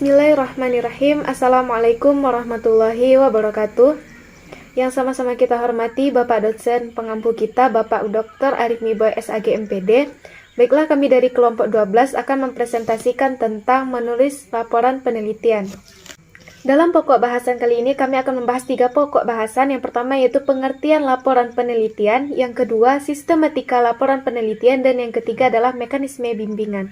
Bismillahirrahmanirrahim. Assalamualaikum warahmatullahi wabarakatuh. Yang sama-sama kita hormati Bapak dosen pengampu kita, Bapak Dr. Arif Miboy SAG MPD. Baiklah, kami dari kelompok 12 akan mempresentasikan tentang menulis laporan penelitian. Dalam pokok bahasan kali ini kami akan membahas 3 pokok bahasan. Yang pertama yaitu pengertian laporan penelitian, yang kedua sistematika laporan penelitian, dan yang ketiga adalah mekanisme bimbingan.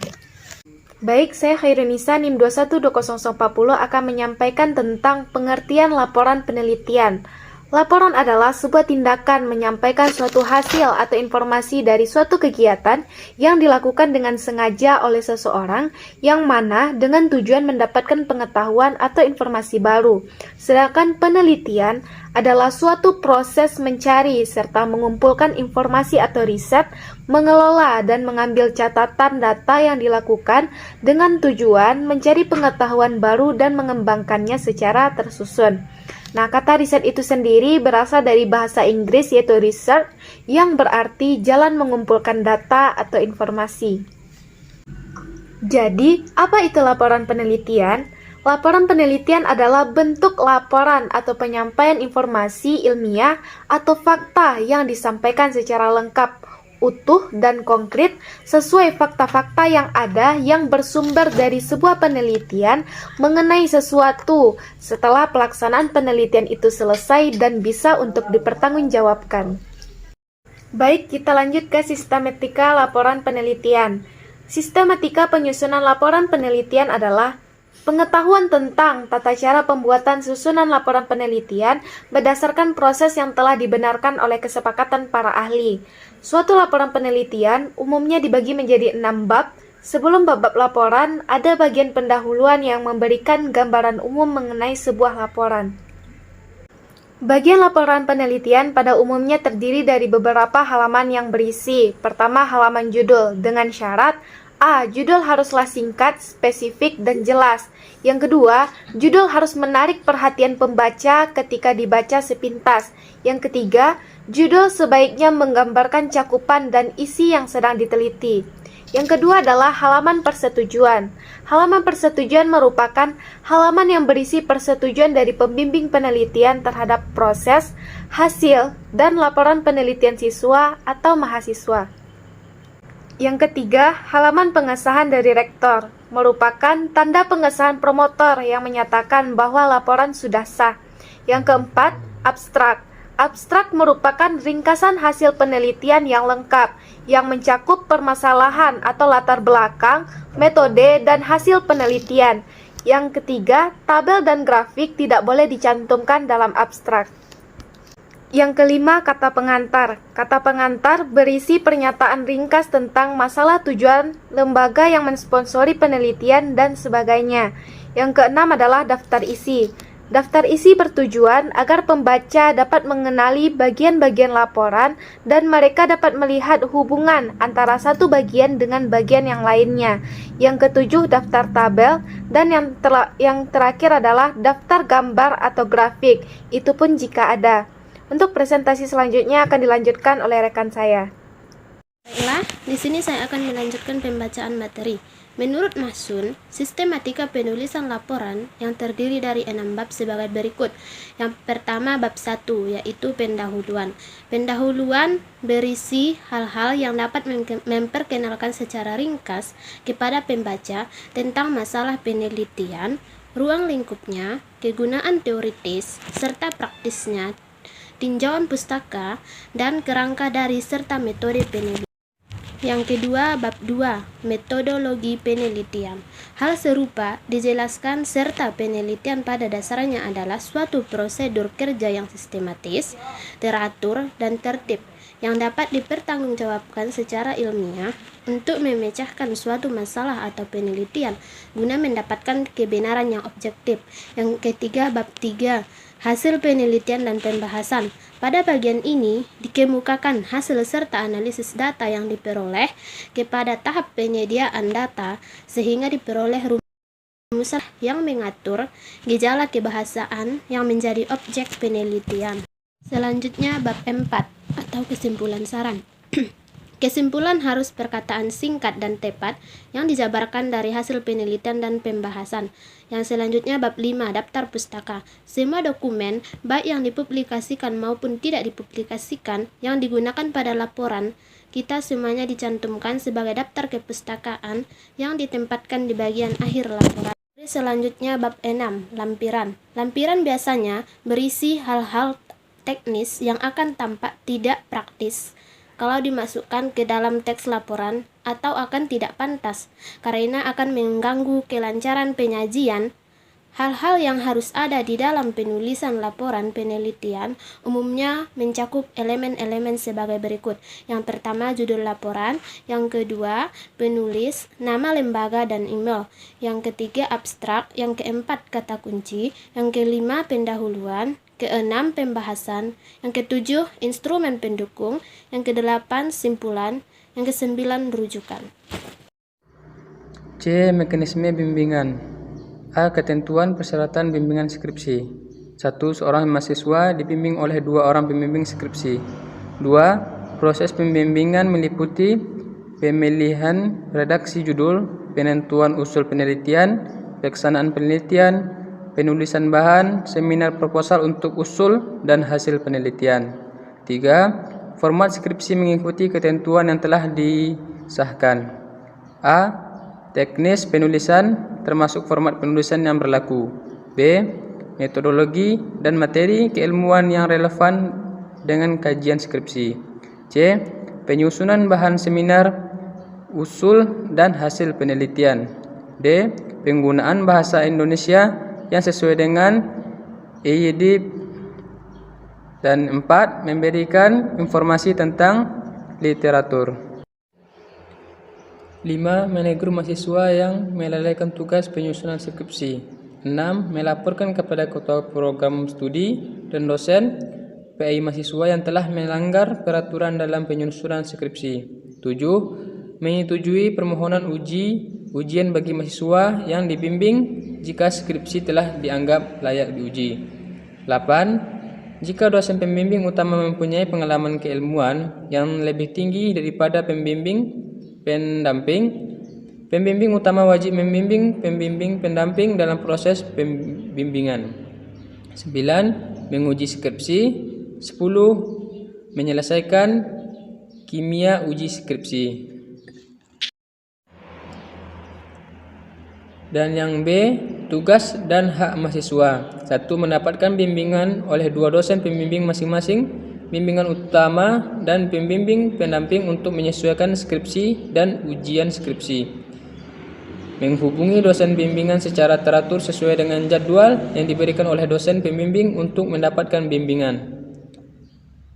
Baik, saya Khairunisa NIM 212040 akan menyampaikan tentang pengertian laporan penelitian. Laporan adalah sebuah tindakan menyampaikan suatu hasil atau informasi dari suatu kegiatan yang dilakukan dengan sengaja oleh seseorang yang mana dengan tujuan mendapatkan pengetahuan atau informasi baru. Sedangkan penelitian adalah suatu proses mencari serta mengumpulkan informasi atau riset, mengelola dan mengambil catatan data yang dilakukan dengan tujuan mencari pengetahuan baru dan mengembangkannya secara tersusun. Nah, kata riset itu sendiri berasal dari bahasa Inggris yaitu research, yang berarti jalan mengumpulkan data atau informasi. Jadi, apa itu laporan penelitian? Laporan penelitian adalah bentuk laporan atau penyampaian informasi ilmiah atau fakta yang disampaikan secara lengkap, utuh dan konkret sesuai fakta-fakta yang ada yang bersumber dari sebuah penelitian mengenai sesuatu setelah pelaksanaan penelitian itu selesai dan bisa untuk dipertanggungjawabkan. Baik, kita lanjut ke sistematika laporan penelitian. Sistematika penyusunan laporan penelitian adalah pengetahuan tentang tata cara pembuatan susunan laporan penelitian berdasarkan proses yang telah dibenarkan oleh kesepakatan para ahli. Suatu laporan penelitian umumnya dibagi menjadi 6 bab. Sebelum bab-bab laporan, ada bagian pendahuluan yang memberikan gambaran umum mengenai sebuah laporan. Bagian laporan penelitian pada umumnya terdiri dari beberapa halaman yang berisi. Pertama, halaman judul dengan syarat A. Judul haruslah singkat, spesifik, dan jelas. Yang kedua, judul harus menarik perhatian pembaca ketika dibaca sepintas. Yang ketiga, judul sebaiknya menggambarkan cakupan dan isi yang sedang diteliti. Yang kedua adalah halaman persetujuan. Halaman persetujuan merupakan halaman yang berisi persetujuan dari pembimbing penelitian terhadap proses, hasil, dan laporan penelitian siswa atau mahasiswa. Yang ketiga, halaman pengesahan dari rektor merupakan tanda pengesahan promotor yang menyatakan bahwa laporan sudah sah. Yang keempat, abstrak. Abstrak merupakan ringkasan hasil penelitian yang lengkap, yang mencakup permasalahan atau latar belakang, metode, dan hasil penelitian. Yang ketiga, tabel dan grafik tidak boleh dicantumkan dalam abstrak. Yang kelima, kata pengantar. Kata pengantar berisi pernyataan ringkas tentang masalah tujuan lembaga yang mensponsori penelitian dan sebagainya. Yang keenam adalah daftar isi. Daftar isi bertujuan agar pembaca dapat mengenali bagian-bagian laporan dan mereka dapat melihat hubungan antara satu bagian dengan bagian yang lainnya. Yang ketujuh, daftar tabel, dan yang terakhir adalah daftar gambar atau grafik, itu pun jika ada. Untuk presentasi selanjutnya akan dilanjutkan oleh rekan saya. Baiklah, di sini saya akan melanjutkan pembacaan materi. Menurut Masun, sistematika penulisan laporan yang terdiri dari 6 bab sebagai berikut. Yang pertama, bab 1, yaitu pendahuluan. Pendahuluan berisi hal-hal yang dapat memperkenalkan secara ringkas kepada pembaca tentang masalah penelitian, ruang lingkupnya, kegunaan teoritis, serta praktisnya, tinjauan pustaka, dan kerangka dari serta metode penelitian. Yang kedua, bab 2, metodologi penelitian. Hal serupa dijelaskan serta penelitian pada dasarnya adalah suatu prosedur kerja yang sistematis, teratur, dan tertib yang dapat dipertanggungjawabkan secara ilmiah untuk memecahkan suatu masalah atau penelitian guna mendapatkan kebenaran yang objektif. Yang ketiga, bab 3, hasil penelitian dan pembahasan. Pada bagian ini dikemukakan hasil serta analisis data yang diperoleh kepada tahap penyediaan data sehingga diperoleh rumusan yang mengatur gejala kebahasaan yang menjadi objek penelitian. Selanjutnya bab 4 atau kesimpulan saran. Kesimpulan harus perkataan singkat dan tepat yang dijabarkan dari hasil penelitian dan pembahasan. Yang selanjutnya bab 5, daftar pustaka. Semua dokumen, baik yang dipublikasikan maupun tidak dipublikasikan, yang digunakan pada laporan kita semuanya dicantumkan sebagai daftar kepustakaan yang ditempatkan di bagian akhir laporan. Selanjutnya bab 6, lampiran. Lampiran biasanya berisi hal-hal teknis yang akan tampak tidak praktis kalau dimasukkan ke dalam teks laporan, atau akan tidak pantas karena akan mengganggu kelancaran penyajian. Hal-hal yang harus ada di dalam penulisan laporan penelitian umumnya mencakup elemen-elemen sebagai berikut. Yang pertama, judul laporan. Yang kedua, penulis, nama lembaga dan email. Yang ketiga, abstrak. Yang keempat, kata kunci. Yang kelima, pendahuluan. Keenam, pembahasan. Yang ketujuh, instrumen pendukung. Yang kedelapan, simpulan. Yang kesembilan, rujukan. C. Mekanisme bimbingan. A. Ketentuan persyaratan bimbingan skripsi. 1. Seorang mahasiswa dibimbing oleh 2 orang pembimbing skripsi. 2. Proses pembimbingan meliputi pemilihan redaksi judul, penentuan usul penelitian, pelaksanaan penelitian, penulisan bahan, seminar proposal untuk usul dan hasil penelitian. 3. Format skripsi mengikuti ketentuan yang telah disahkan. A. Teknis penulisan termasuk format penulisan yang berlaku. B. Metodologi dan materi keilmuan yang relevan dengan kajian skripsi. C. Penyusunan bahan seminar, usul dan hasil penelitian. D. Penggunaan bahasa Indonesia yang sesuai dengan EYD. Dan 4. Memberikan informasi tentang literatur. 5. Menegur mahasiswa yang melalaikan tugas penyusunan skripsi. 6. Melaporkan kepada ketua program studi dan dosen PI mahasiswa yang telah melanggar peraturan dalam penyusunan skripsi. 7. Menyetujui permohonan ujian bagi mahasiswa yang dibimbing jika skripsi telah dianggap layak diuji. 8. Jika dosen pembimbing utama mempunyai pengalaman keilmuan yang lebih tinggi daripada pembimbing pendamping, pembimbing utama wajib membimbing pembimbing pendamping dalam proses pembimbingan. 9. Menguji skripsi. 10. Menyelesaikan kimia uji skripsi. Dan yang B, tugas dan hak mahasiswa. 1. Mendapatkan bimbingan oleh 2 dosen pembimbing masing-masing, bimbingan utama dan pembimbing pendamping untuk menyesuaikan skripsi dan ujian skripsi. Menghubungi dosen bimbingan secara teratur sesuai dengan jadwal yang diberikan oleh dosen pembimbing untuk mendapatkan bimbingan.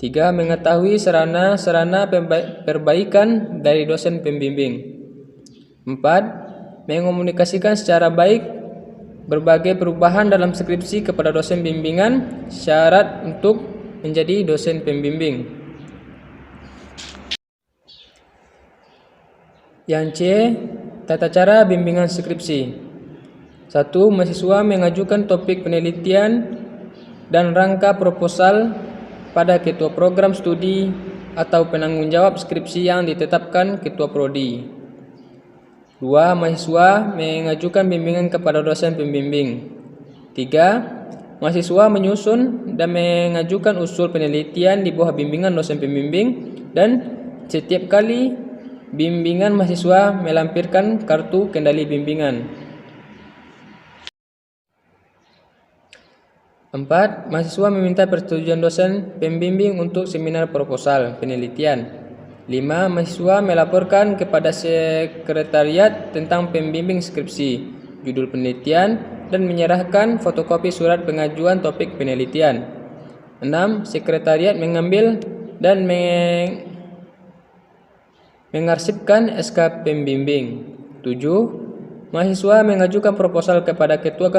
3. Mengetahui sarana perbaikan dari dosen pembimbing. 4. Mengomunikasikan secara baik berbagai perubahan dalam skripsi kepada dosen bimbingan, syarat untuk menjadi dosen pembimbing. Yang C. Tata cara bimbingan skripsi. 1. Mahasiswa mengajukan topik penelitian dan rangka proposal pada ketua program studi atau penanggung jawab skripsi yang ditetapkan ketua prodi. 2. Mahasiswa mengajukan bimbingan kepada dosen pembimbing. 3. Mahasiswa menyusun dan mengajukan usul penelitian di bawah bimbingan dosen pembimbing, dan setiap kali bimbingan mahasiswa melampirkan kartu kendali bimbingan. 4. Mahasiswa meminta persetujuan dosen pembimbing untuk seminar proposal penelitian. 5. Mahasiswa melaporkan kepada sekretariat tentang pembimbing skripsi, judul penelitian, dan menyerahkan fotokopi surat pengajuan topik penelitian. 6. Sekretariat mengambil dan mengarsipkan SK pembimbing. 7. Mahasiswa mengajukan proposal kepada ketua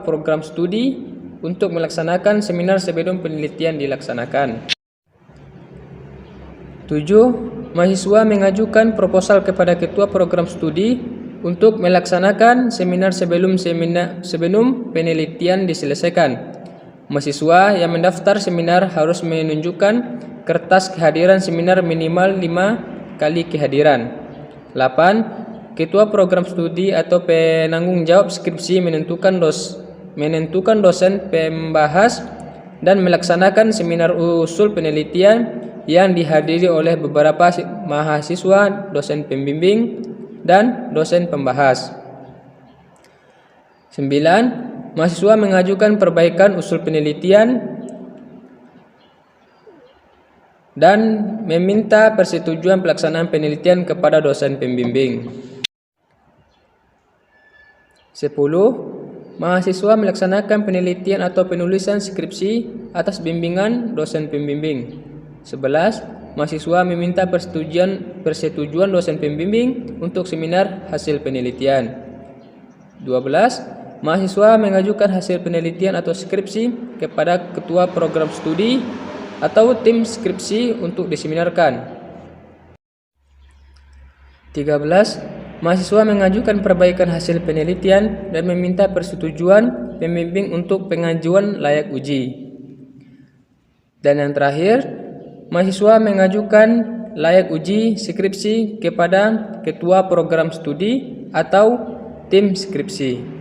program studi untuk melaksanakan seminar sebelum penelitian dilaksanakan. 7. Mahasiswa mengajukan proposal kepada ketua program studi untuk melaksanakan seminar sebelum penelitian diselesaikan. Mahasiswa yang mendaftar seminar harus menunjukkan kertas kehadiran seminar minimal 5 kali kehadiran. 8. Ketua program studi atau penanggung jawab skripsi menentukan dosen pembahas dan melaksanakan seminar usul penelitian yang dihadiri oleh beberapa mahasiswa, dosen pembimbing, dan dosen pembahas. 9. Mahasiswa mengajukan perbaikan usul penelitian dan meminta persetujuan pelaksanaan penelitian kepada dosen pembimbing. 10. Mahasiswa melaksanakan penelitian atau penulisan skripsi atas bimbingan dosen pembimbing. 11. Mahasiswa meminta persetujuan dosen pembimbing untuk seminar hasil penelitian. 12. Mahasiswa mengajukan hasil penelitian atau skripsi kepada ketua program studi atau tim skripsi untuk diseminarkan. 13. Mahasiswa mengajukan perbaikan hasil penelitian dan meminta persetujuan pembimbing untuk pengajuan layak uji. Dan yang terakhir, mahasiswa mengajukan layak uji skripsi kepada ketua program studi atau tim skripsi.